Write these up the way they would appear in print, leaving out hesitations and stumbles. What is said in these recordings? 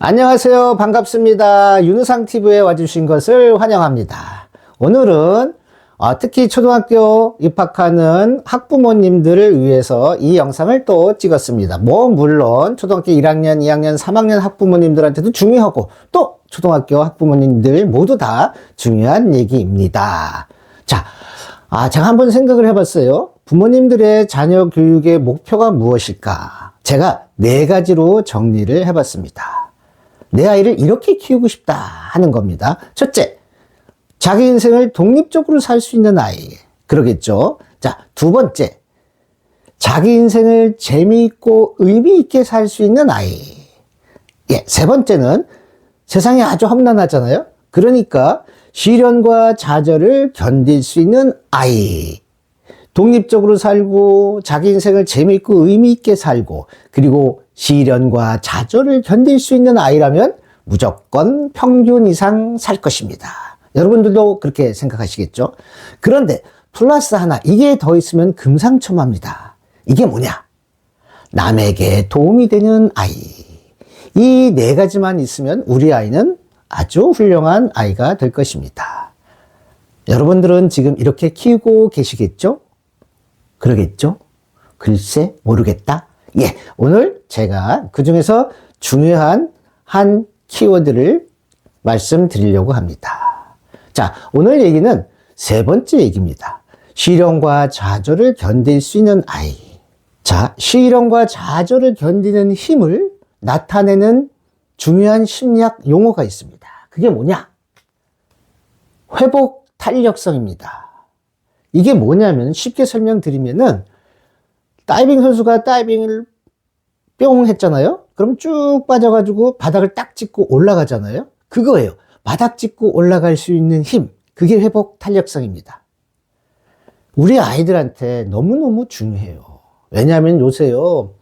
안녕하세요. 반갑습니다. 윤우상TV에 와주신 것을 환영합니다. 오늘은 특히 초등학교 입학하는 학부모님들을 위해서 이 영상을 또 찍었습니다. 물론 초등학교 1학년, 2학년, 3학년 학부모님들한테도 중요하고 또 초등학교 학부모님들 모두 다 중요한 얘기입니다. 자, 제가 한번 생각을 해봤어요. 부모님들의 자녀 교육의 목표가 무엇일까? 제가 4가지로 정리를 해봤습니다. 내 아이를 이렇게 키우고 싶다 하는 겁니다. 첫째, 자기 인생을 독립적으로 살 수 있는 아이. 그러겠죠. 자, 두 번째, 자기 인생을 재미있고 의미있게 살 수 있는 아이. 세 번째는 세상이 아주 험난하잖아요. 그러니까 시련과 좌절을 견딜 수 있는 아이. 독립적으로 살고 자기 인생을 재미있고 의미있게 살고 그리고 시련과 좌절을 견딜 수 있는 아이라면 무조건 평균 이상 살 것입니다. 여러분들도 그렇게 생각하시겠죠? 그런데 플러스 하나, 이게 더 있으면 금상첨화입니다. 이게 뭐냐? 남에게 도움이 되는 아이. 이 4가지만 있으면 우리 아이는 아주 훌륭한 아이가 될 것입니다. 여러분들은 지금 이렇게 키우고 계시겠죠? 그러겠죠? 글쎄 모르겠다. 오늘 제가 그 중에서 중요한 한 키워드를 말씀드리려고 합니다. 자, 오늘 얘기는 3번째 얘기입니다. 시련과 좌절을 견딜 수 있는 아이. 자, 시련과 좌절을 견디는 힘을 나타내는 중요한 심리학 용어가 있습니다. 그게 뭐냐? 회복 탄력성입니다. 이게 뭐냐면 쉽게 설명드리면은 다이빙 선수가 다이빙을 뿅 했잖아요. 그럼 쭉 빠져가지고 바닥을 딱 짚고 올라가잖아요. 그거예요. 바닥 짚고 올라갈 수 있는 힘. 그게 회복 탄력성입니다. 우리 아이들한테 너무너무 중요해요. 왜냐하면 요새요,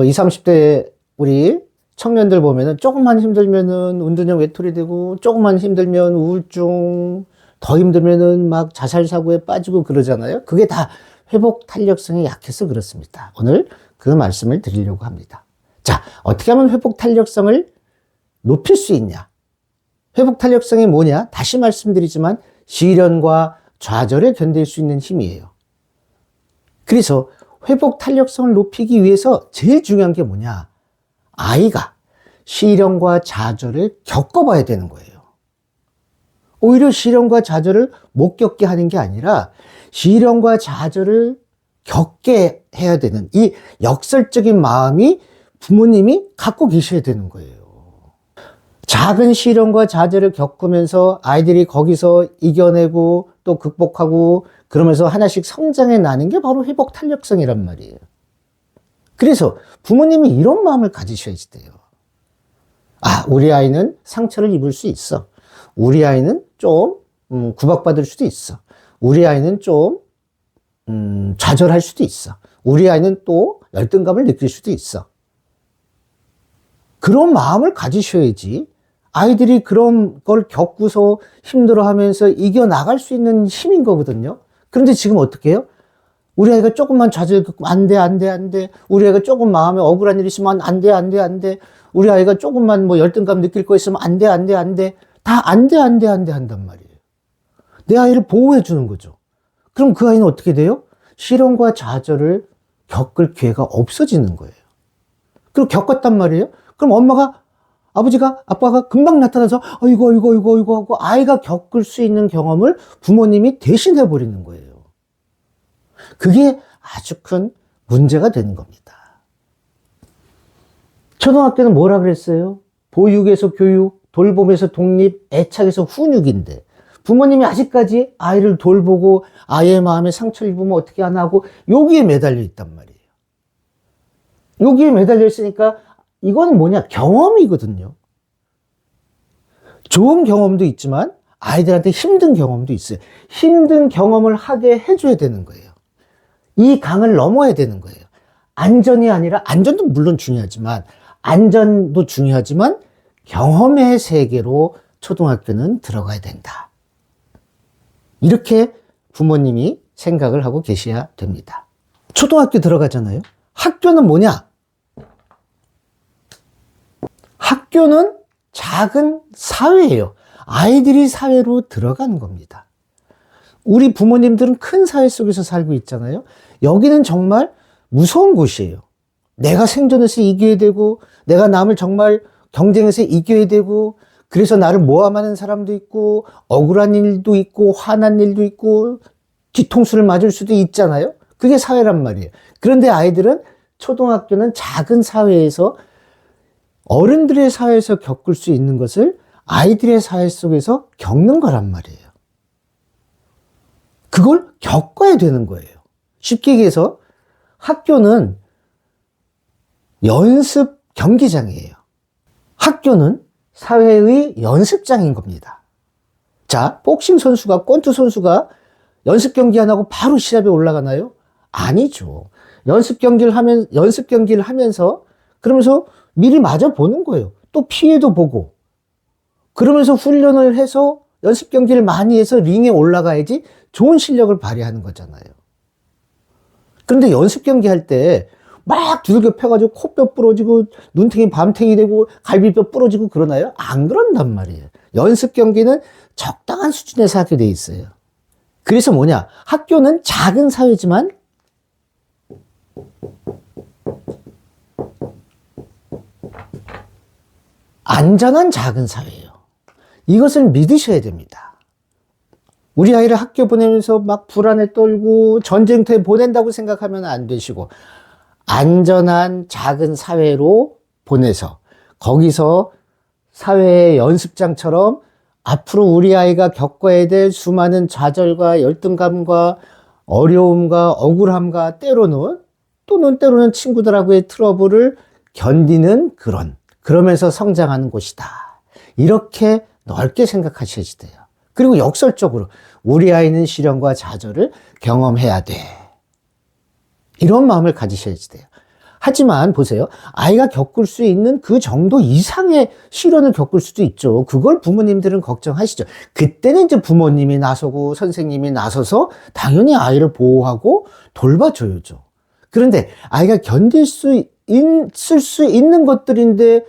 20, 30대 우리 청년들 보면은 조금만 힘들면은 운동장 외톨이 되고 조금만 힘들면 우울증, 더 힘들면은 막 자살 사고에 빠지고 그러잖아요. 그게 다 회복 탄력성이 약해서 그렇습니다. 오늘 그 말씀을 드리려고 합니다. 자, 어떻게 하면 회복 탄력성을 높일 수 있냐? 회복 탄력성이 뭐냐? 다시 말씀드리지만 시련과 좌절에 견딜 수 있는 힘이에요. 그래서 회복 탄력성을 높이기 위해서 제일 중요한 게 뭐냐? 아이가 시련과 좌절을 겪어봐야 되는 거예요. 오히려 시련과 좌절을 못 겪게 하는 게 아니라 시련과 좌절을 겪게 해야 되는 이 역설적인 마음이 부모님이 갖고 계셔야 되는 거예요. 작은 시련과 좌절을 겪으면서 아이들이 거기서 이겨내고 또 극복하고 그러면서 하나씩 성장해 나는 게 바로 회복 탄력성이란 말이에요. 그래서 부모님이 이런 마음을 가지셔야지 돼요. 우리 아이는 상처를 입을 수 있어. 우리 아이는 좀 구박받을 수도 있어. 우리 아이는 좀 좌절할 수도 있어. 우리 아이는 또 열등감을 느낄 수도 있어. 그런 마음을 가지셔야지 아이들이 그런 걸 겪고서 힘들어하면서 이겨나갈 수 있는 힘인 거거든요. 그런데 지금 어떻게 해요? 우리 아이가 조금만 좌절 겪고 안 돼. 우리 아이가 조금 마음에 억울한 일 있으면 안 돼. 우리 아이가 조금만 열등감 느낄 거 있으면 안 돼. 다 안 돼 한단 말이에요. 내 아이를 보호해 주는 거죠. 그럼 그 아이는 어떻게 돼요? 시련과 좌절을 겪을 기회가 없어지는 거예요. 그리고 겪었단 말이에요. 그럼 엄마가, 아버지가, 아빠가 금방 나타나서 이거 하고 아이가 겪을 수 있는 경험을 부모님이 대신해 버리는 거예요. 그게 아주 큰 문제가 되는 겁니다. 초등학교는 뭐라 그랬어요? 보육에서 교육, 돌봄에서 독립, 애착에서 훈육인데 부모님이 아직까지 아이를 돌보고 아이의 마음에 상처를 입으면 어떻게 하나 하고 여기에 매달려 있단 말이에요. 여기에 매달려 있으니까 이건 뭐냐? 경험이거든요. 좋은 경험도 있지만 아이들한테 힘든 경험도 있어요. 힘든 경험을 하게 해줘야 되는 거예요. 이 강을 넘어야 되는 거예요. 안전이 아니라, 안전도 물론 중요하지만 안전도 중요하지만 경험의 세계로 초등학교는 들어가야 된다. 이렇게 부모님이 생각을 하고 계셔야 됩니다. 초등학교 들어가잖아요. 학교는 뭐냐? 학교는 작은 사회예요. 아이들이 사회로 들어가는 겁니다. 우리 부모님들은 큰 사회 속에서 살고 있잖아요. 여기는 정말 무서운 곳이에요. 내가 생존해서 이겨야 되고, 내가 남을 정말 경쟁해서 이겨야 되고, 그래서 나를 모함하는 사람도 있고, 억울한 일도 있고, 화난 일도 있고, 뒤통수를 맞을 수도 있잖아요. 그게 사회란 말이에요. 그런데 아이들은 초등학교는 작은 사회에서, 어른들의 사회에서 겪을 수 있는 것을 아이들의 사회 속에서 겪는 거란 말이에요. 그걸 겪어야 되는 거예요. 쉽게 얘기해서 학교는 연습 경기장이에요. 학교는 사회의 연습장인 겁니다. 자, 복싱 선수가, 권투 선수가 연습 경기 안 하고 바로 시합에 올라가나요? 아니죠. 연습 경기를 하면서 그러면서 미리 맞아 보는 거예요. 또 피해도 보고. 그러면서 훈련을 해서 연습 경기를 많이 해서 링에 올라가야지 좋은 실력을 발휘하는 거잖아요. 그런데 연습 경기 할 때 막 두들겨 펴가지고 코뼈 부러지고 눈탱이 밤탱이 되고 갈비뼈 부러지고 그러나요? 안 그런단 말이에요. 연습 경기는 적당한 수준에서 하게 돼 있어요. 그래서 뭐냐? 학교는 작은 사회지만 안전한 작은 사회예요. 이것을 믿으셔야 됩니다. 우리 아이를 학교 보내면서 막 불안에 떨고 전쟁터에 보낸다고 생각하면 안 되시고, 안전한 작은 사회로 보내서 거기서 사회의 연습장처럼 앞으로 우리 아이가 겪어야 될 수많은 좌절과 열등감과 어려움과 억울함과 때로는 친구들하고의 트러블을 견디는 그러면서 성장하는 곳이다. 이렇게 넓게 생각하셔야지 돼요. 그리고 역설적으로 우리 아이는 시련과 좌절을 경험해야 돼. 이런 마음을 가지셔야지 돼요. 하지만 보세요. 아이가 겪을 수 있는 그 정도 이상의 시련을 겪을 수도 있죠. 그걸 부모님들은 걱정하시죠. 그때는 이제 부모님이 나서고 선생님이 나서서 당연히 아이를 보호하고 돌봐줘야죠. 그런데 아이가 견딜 수 있을 수 있는 것들인데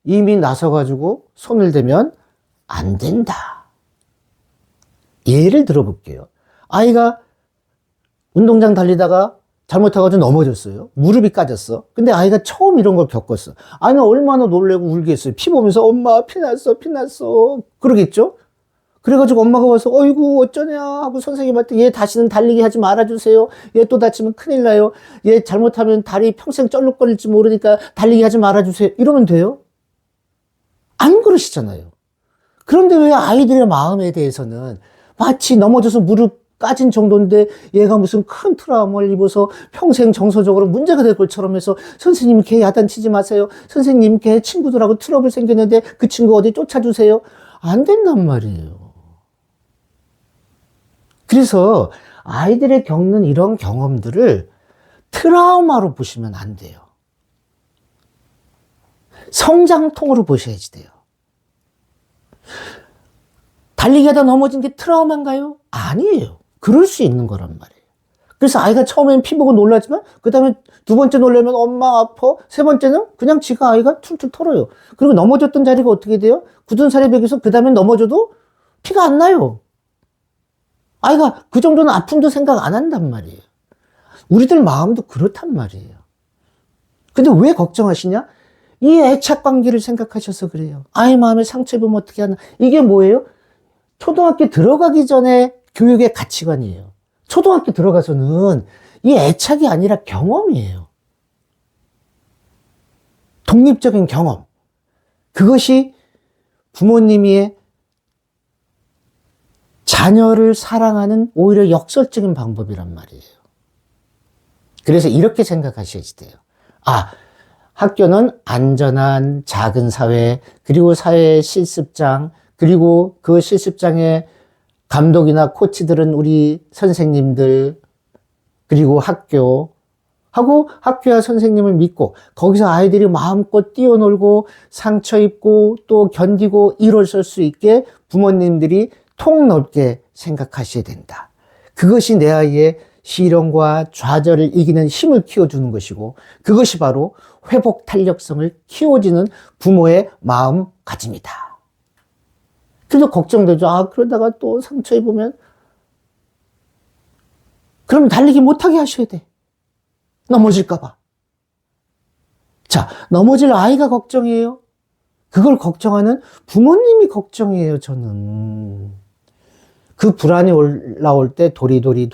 이미 나서가지고 손을 대면 안 된다. 예를 들어볼게요. 아이가 운동장 달리다가 잘못해가지고 넘어졌어요. 무릎이 까졌어. 근데 아이가 처음 이런 걸 겪었어. 아이는 얼마나 놀래고 울겠어요. 피 보면서 엄마 피 났어. 그러겠죠? 그래가지고 엄마가 와서 어이구 어쩌냐 하고 선생님한테 얘 다시는 달리기 하지 말아주세요. 얘 또 다치면 큰일 나요. 얘 잘못하면 다리 평생 쩔룩거릴지 모르니까 달리기 하지 말아주세요. 이러면 돼요? 안 그러시잖아요. 그런데 왜 아이들의 마음에 대해서는 마치 넘어져서 무릎 까진 정도인데 얘가 무슨 큰 트라우마를 입어서 평생 정서적으로 문제가 될 것처럼 해서 선생님 걔 야단치지 마세요. 선생님 걔 친구들하고 트러블 생겼는데 그 친구 어디 쫓아주세요. 안 된단 말이에요. 그래서 아이들의 겪는 이런 경험들을 트라우마로 보시면 안 돼요. 성장통으로 보셔야지 돼요. 달리기 하다 넘어진 게 트라우마인가요? 아니에요. 그럴 수 있는 거란 말이에요. 그래서 아이가 처음엔 피 보고 놀라지만 그 다음에 두 번째 놀라면 엄마 아파. 세 번째는 그냥 지가 아이가 툴툴 털어요. 그리고 넘어졌던 자리가 어떻게 돼요? 굳은 살에 베겨서 그 다음에 넘어져도 피가 안 나요. 아이가 그 정도는 아픔도 생각 안 한단 말이에요. 우리들 마음도 그렇단 말이에요. 근데 왜 걱정하시냐? 이 애착 관계를 생각하셔서 그래요. 아이 마음에 상처 입으면 어떻게 하나. 이게 뭐예요? 초등학교 들어가기 전에 교육의 가치관이에요. 초등학교 들어가서는 이 애착이 아니라 경험이에요. 독립적인 경험. 그것이 부모님이 자녀를 사랑하는 오히려 역설적인 방법이란 말이에요. 그래서 이렇게 생각하셔야지 돼요. 아, 학교는 안전한 작은 사회, 그리고 사회의 실습장, 그리고 그 실습장에 감독이나 코치들은 우리 선생님들, 그리고 학교와 선생님을 믿고 거기서 아이들이 마음껏 뛰어놀고 상처 입고 또 견디고 일어설 수 있게 부모님들이 통넓게 생각하셔야 된다. 그것이 내 아이의 시련과 좌절을 이기는 힘을 키워주는 것이고, 그것이 바로 회복 탄력성을 키워지는 부모의 마음가짐이다. 그래도 걱정되죠. 아, 그러다가 또 상처 입으면 그럼 달리기 못하게 하셔야 돼. 넘어질까봐. 자, 넘어질 아이가 걱정이에요. 그걸 걱정하는 부모님이 걱정이에요, 저는. 그 불안이 올라올 때 도리도리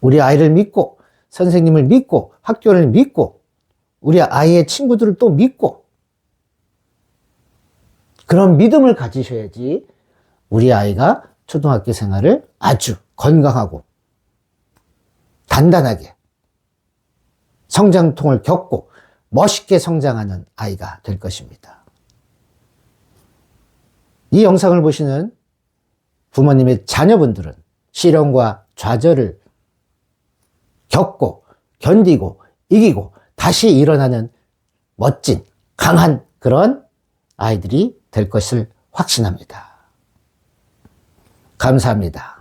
우리 아이를 믿고 선생님을 믿고 학교를 믿고 우리 아이의 친구들을 또 믿고 그런 믿음을 가지셔야지 우리 아이가 초등학교 생활을 아주 건강하고 단단하게 성장통을 겪고 멋있게 성장하는 아이가 될 것입니다. 이 영상을 보시는 부모님의 자녀분들은 시련과 좌절을 겪고 견디고 이기고 다시 일어나는 멋진 강한 그런 아이들이 될 것을 확신합니다. 감사합니다.